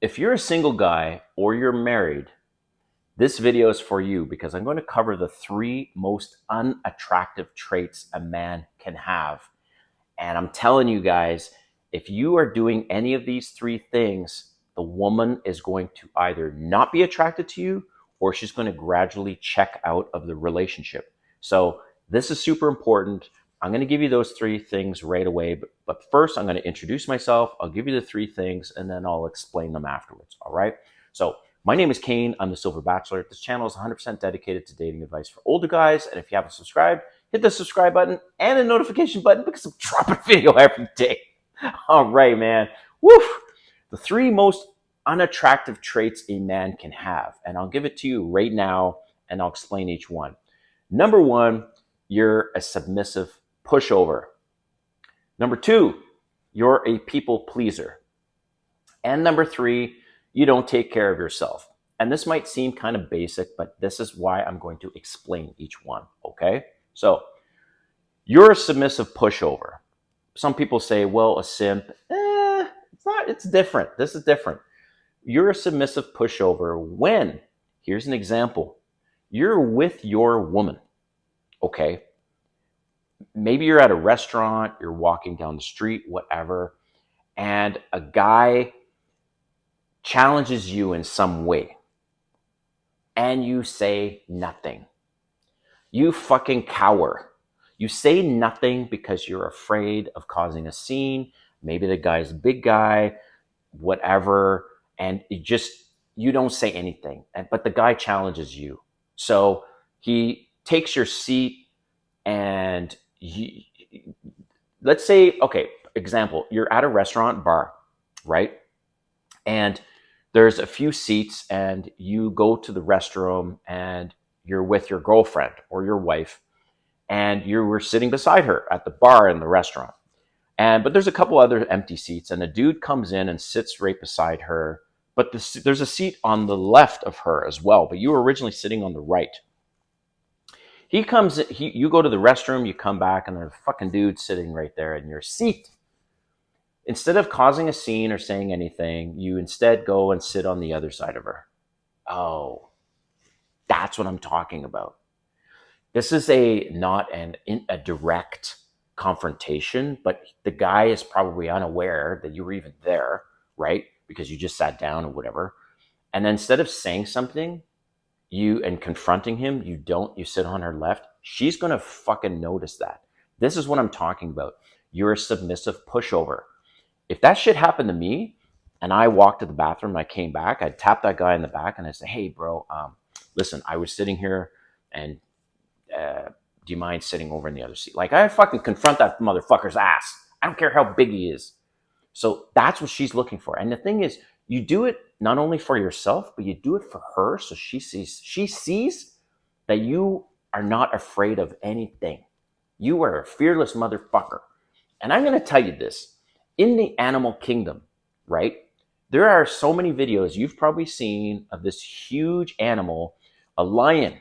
If you're a single guy or you're married, this video is for you because I'm going to cover the 3 most unattractive traits a man can have. And I'm telling you guys, if you are doing any of these 3 things, the woman is going to either not be attracted to you or she's going to gradually check out of the relationship. So this is super important. I'm going to give you those 3 things right away. But first, I'm going to introduce myself. I'll give you the 3 things and then I'll explain them afterwards. All right. So my name is Kane. I'm the Silver Bachelor. This channel is 100% dedicated to dating advice for older guys. And if you haven't subscribed, hit the subscribe button and the notification button because I'm dropping a video every day. All right, man. Woo! The 3 most unattractive traits a man can have. And I'll give it to you right now and I'll explain each one. Number 1, you're a submissive pushover. Number 2, you're a people pleaser. And number 3, you don't take care of yourself. And this might seem kind of basic, but this is why I'm going to explain each one, okay? So, you're a submissive pushover. Some people say, well, a simp, it's not, it's different. This is different. You're a submissive pushover when, here's an example, you're with your woman, okay? Maybe you're at a restaurant, you're walking down the street, whatever, and a guy challenges you in some way, and you say nothing. You fucking cower. You say nothing because you're afraid of causing a scene. Maybe the guy's a big guy, whatever, and you don't say anything. But the guy challenges you. So he takes your seat and let's say, okay, example, you're at a restaurant bar, right? And there's a few seats and you go to the restroom and you're with your girlfriend or your wife and you were sitting beside her at the bar in the restaurant. But there's a couple other empty seats and a dude comes in and sits right beside her. But there's a seat on the left of her as well, but you were originally sitting on the right. He comes, you go to the restroom, you come back, and there's a fucking dude sitting right there in your seat. Instead of causing a scene or saying anything, you instead go and sit on the other side of her. Oh, that's what I'm talking about. This is not a direct confrontation, but the guy is probably unaware that you were even there, right? Because you just sat down or whatever. And then instead of saying something, and confronting him, you sit on her left, she's going to fucking notice that. This is what I'm talking about. You're a submissive pushover. If that shit happened to me and I walked to the bathroom and I came back, I'd tap that guy in the back and I'd say, hey, bro, listen, I was sitting here and do you mind sitting over in the other seat? Like, I fucking confront that motherfucker's ass. I don't care how big he is. So that's what she's looking for. And the thing is, you do it not only for yourself, but you do it for her. So she sees that you are not afraid of anything. You are a fearless motherfucker. And I'm going to tell you this. In the animal kingdom, right? There are so many videos you've probably seen of this huge animal, a lion,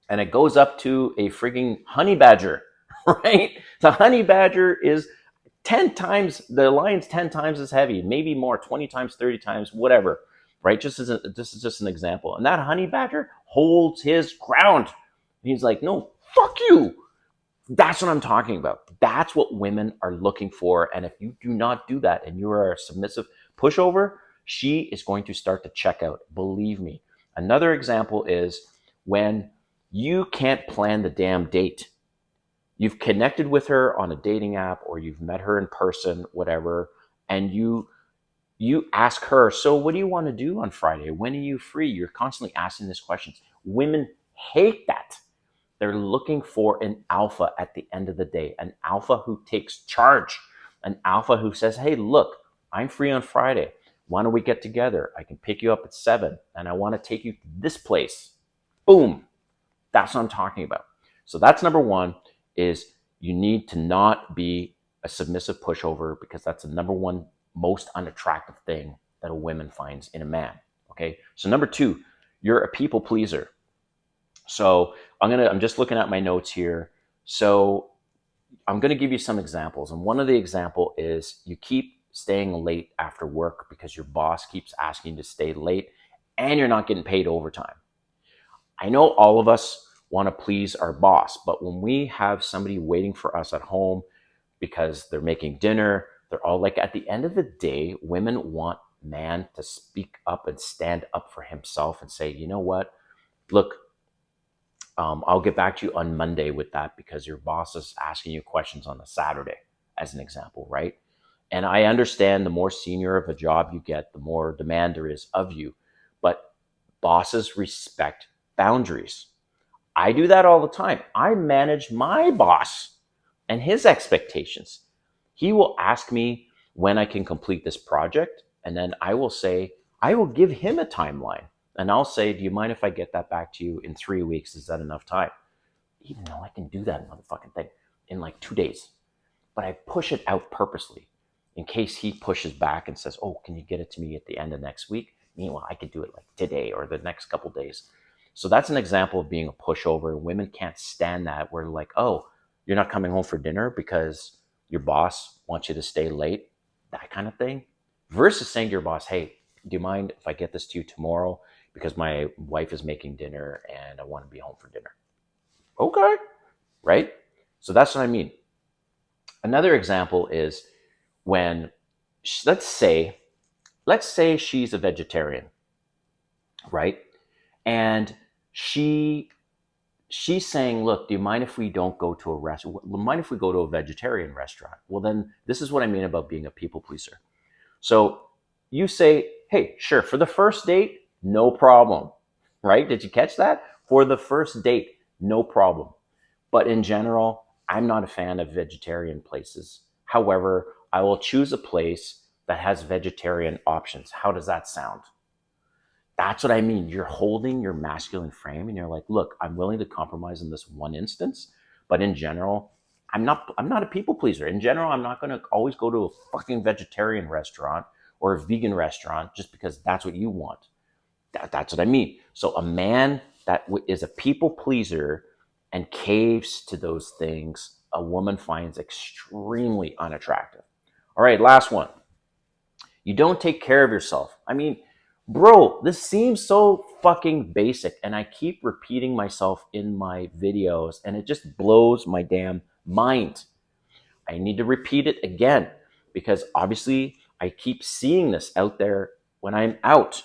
and it goes up to a frigging honey badger, right? The honey badger is 10 times, the lion's 10 times as heavy, maybe more, 20 times, 30 times, whatever, right? This is just an example. And that honey badger holds his ground. He's like, no, fuck you. That's what I'm talking about. That's what women are looking for. And if you do not do that and you are a submissive pushover, she is going to start to check out. Believe me. Another example is when you can't plan the damn date. You've connected with her on a dating app or you've met her in person, whatever, and you ask her, so what do you want to do on Friday? When are you free? You're constantly asking these questions. Women hate that. They're looking for an alpha at the end of the day, an alpha who takes charge, an alpha who says, hey, look, I'm free on Friday. Why don't we get together? I can pick you up at 7 and I want to take you to this place. Boom. That's what I'm talking about. So that's number 1. Is you need to not be a submissive pushover because that's the number 1 most unattractive thing that a woman finds in a man. Okay. So number 2, you're a people pleaser. So I'm just looking at my notes here. So I'm going to give you some examples. And one of the example is you keep staying late after work because your boss keeps asking you to stay late and you're not getting paid overtime. I know all of us want to please our boss, but when we have somebody waiting for us at home because they're making dinner, they're all like, at the end of the day, women want man to speak up and stand up for himself and say, you know what, look, I'll get back to you on Monday with that because your boss is asking you questions on a Saturday, as an example, right? And I understand the more senior of a job you get, the more demand there is of you. But bosses respect boundaries. I do that all the time. I manage my boss and his expectations. He will ask me when I can complete this project, and then I will say, I will give him a timeline. And I'll say, do you mind if I get that back to you in 3 weeks? Is that enough time? Even though I can do that motherfucking thing in like 2 days. But I push it out purposely in case he pushes back and says, oh, can you get it to me at the end of next week? Meanwhile, I could do it like today or the next couple days. So that's an example of being a pushover. Women can't stand that. We're like, oh, you're not coming home for dinner because your boss wants you to stay late, that kind of thing. Versus saying to your boss, hey, do you mind if I get this to you tomorrow? Because my wife is making dinner and I want to be home for dinner. Okay, right? So that's what I mean. Another example is when, let's say she's a vegetarian, right? And she's saying, look, do you mind if we don't go to a restaurant? Mind if we go to a vegetarian restaurant? Well, then this is what I mean about being a people pleaser. So you say, hey, sure, for the first date, no problem, right? Did you catch that? For the first date, no problem. But in general, I'm not a fan of vegetarian places. However, I will choose a place that has vegetarian options. How does that sound? That's what I mean. You're holding your masculine frame and you're like, look, I'm willing to compromise in this one instance, but in general, I'm not a people pleaser. In general, I'm not going to always go to a fucking vegetarian restaurant or a vegan restaurant just because that's what you want. That's what I mean. So a man that is a people pleaser and caves to those things, a woman finds extremely unattractive. All right, last one. You don't take care of yourself. I mean, bro, this seems so fucking basic, and I keep repeating myself in my videos, and it just blows my damn mind. I need to repeat it again because obviously I keep seeing this out there when I'm out.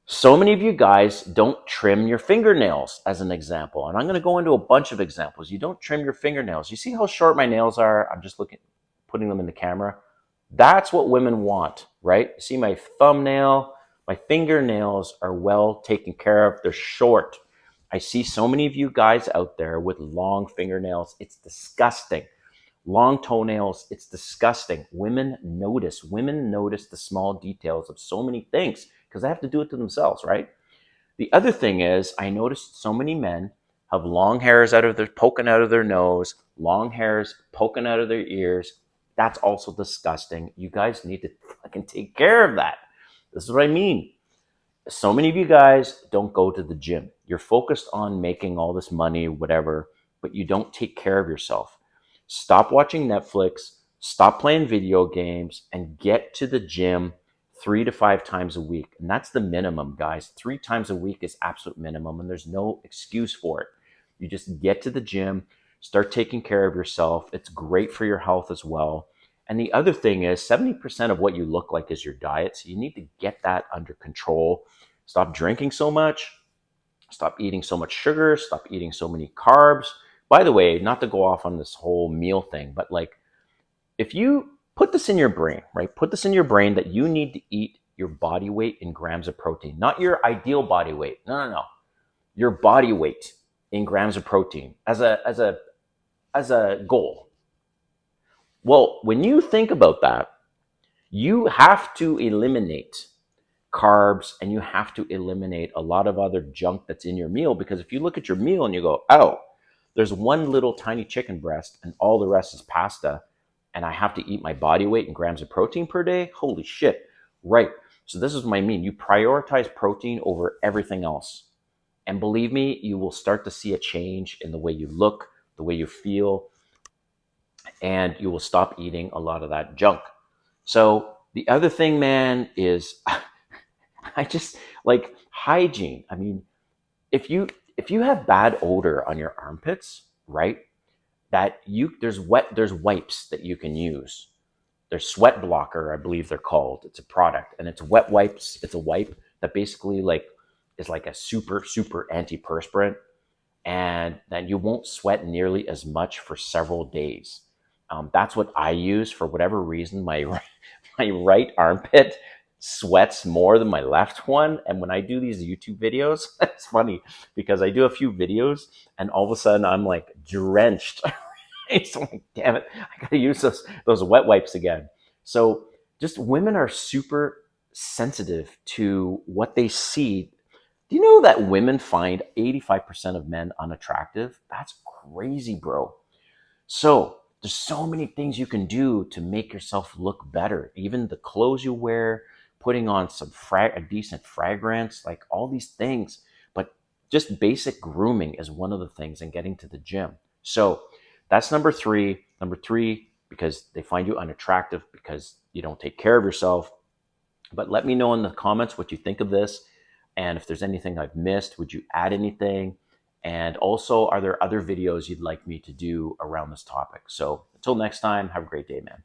So many of you guys don't trim your fingernails, as an example. And I'm going to go into a bunch of examples. You don't trim your fingernails. You see how short my nails are? I'm just putting them in the camera. That's what women want, right? See my thumbnail, my fingernails are well taken care of. They're short. I see so many of you guys out there with long fingernails. It's disgusting. Long toenails, it's disgusting. Women notice the small details of so many things because they have to do it to themselves, right? The other thing is, I noticed so many men have long hairs poking out of their nose, long hairs poking out of their ears. That's also disgusting. You guys need to fucking take care of that. This is what I mean. So many of you guys don't go to the gym. You're focused on making all this money, whatever, but you don't take care of yourself. Stop watching Netflix, stop playing video games, and get to the gym 3 to 5 times a week. And that's the minimum, guys. 3 times a week is absolute minimum, and there's no excuse for it. You just get to the gym, start taking care of yourself. It's great for your health as well. And the other thing is 70% of what you look like is your diet. So you need to get that under control. Stop drinking so much. Stop eating so much sugar. Stop eating so many carbs. By the way, not to go off on this whole meal thing, but like if you put this in your brain, right? Put this in your brain that you need to eat your body weight in grams of protein, not your ideal body weight. No. Your body weight in grams of protein as a goal. Well, when you think about that, you have to eliminate carbs and you have to eliminate a lot of other junk that's in your meal, because if you look at your meal and you go, oh, there's one little tiny chicken breast and all the rest is pasta, and I have to eat my body weight in grams of protein per day, holy shit, right? So this is what I mean. You prioritize protein over everything else. And believe me, you will start to see a change in the way you look, the way you feel, and you will stop eating a lot of that junk. So the other thing, man, is I just like hygiene. I mean, if you if you have bad odor on your armpits, right? That you there's wipes that you can use. There's sweat blocker, I believe they're called. It's a product, and it's wet wipes. It's a wipe that basically like is like a super antiperspirant, and then you won't sweat nearly as much for several days. That's what I use for whatever reason. My my right armpit sweats more than my left one, and when I do these YouTube videos, it's funny because I do a few videos, and all of a sudden I'm like drenched. It's like, damn it, I gotta use those wet wipes again. So just women are super sensitive to what they see. Do you know that women find 85% of men unattractive? That's crazy, bro. So there's so many things you can do to make yourself look better. Even the clothes you wear, putting on a decent fragrance, like all these things. But just basic grooming is one of the things, and getting to the gym. So that's number three. Number three, because they find you unattractive because you don't take care of yourself. But let me know in the comments what you think of this. And if there's anything I've missed, would you add anything? And also, are there other videos you'd like me to do around this topic? So until next time, have a great day, man.